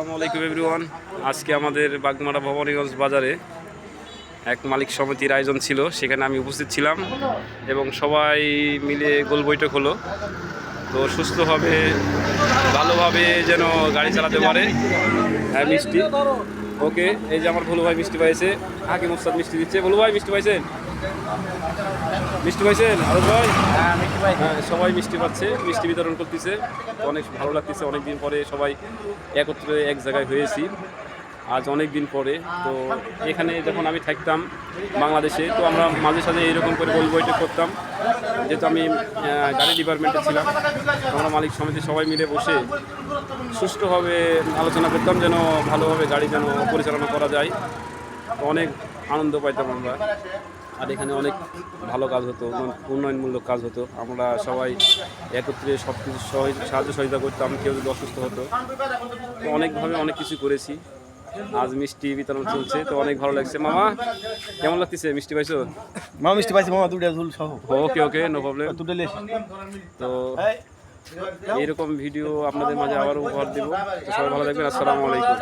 আসসালামু আলাইকুম এভরিওয়ান। আজকে আমাদের বাগমারা ভবানীগঞ্জ বাজারে এক মালিক সমিতির আয়োজন ছিল, সেখানে আমি উপস্থিত ছিলাম এবং সবাই মিলে গোল বৈঠক হলো। তো সুস্থভাবে ভালোভাবে যেন গাড়ি চালাতে পারে। হ্যাঁ, মিষ্টি ওকে। এই যে আমার ভুলু ভাই মিষ্টি পাইছে, হাকিম উস্তাদ মিষ্টি দিচ্ছে। ভুলু ভাই মিষ্টি পাইছেন? মিষ্টি পাইছেন আরো ভাই? হ্যাঁ, সবাই মিষ্টি পাচ্ছে, মিষ্টি বিতরণ করতেছে। অনেক ভালো লাগতেছে, অনেক দিন পরে সবাই একত্রে এক জায়গায় হয়েছি আজ অনেক দিন পরে। তো এখানে যখন আমি থাকতাম বাংলাদেশে, তো আমরা মাঝে সাঝে এইরকম করে গোল বৈঠক করতাম। যেহেতু আমি গাড়ি ডিপার্টমেন্টে ছিলাম, আমরা মালিক সমিতি সবাই মিলে বসে সুষ্ঠুভাবে আলোচনা করতাম যেন ভালোভাবে গাড়ি যেন পরিচালনা করা যায়। তো অনেক আনন্দ পাইতাম আমরা। আর এখানে অনেক ভালো কাজ হতো, উন্নয়নমূলক কাজ হতো। আমরা সবাই একত্রে সব কিছু সাহায্য সহযোগিতা করতাম। কেউ যদি অসুস্থ হতো, তো অনেকভাবে অনেক কিছু করেছি। আজ মিষ্টি বিতরণ চলছে, তো অনেক ভালো লাগছে। মামা কেমন লাগতেছে? মিষ্টি পাইছো? মামা মিষ্টি পাইছি মামা, দুটা ঝুল সহ। ওকে ওকে, নো প্রবলেম। দুটো লেস। তো এইরকম ভিডিও আপনাদের মাঝে আবারও উপহার দেবো। তো সবাই ভালো থাকবেন। আসসালামু আলাইকুম।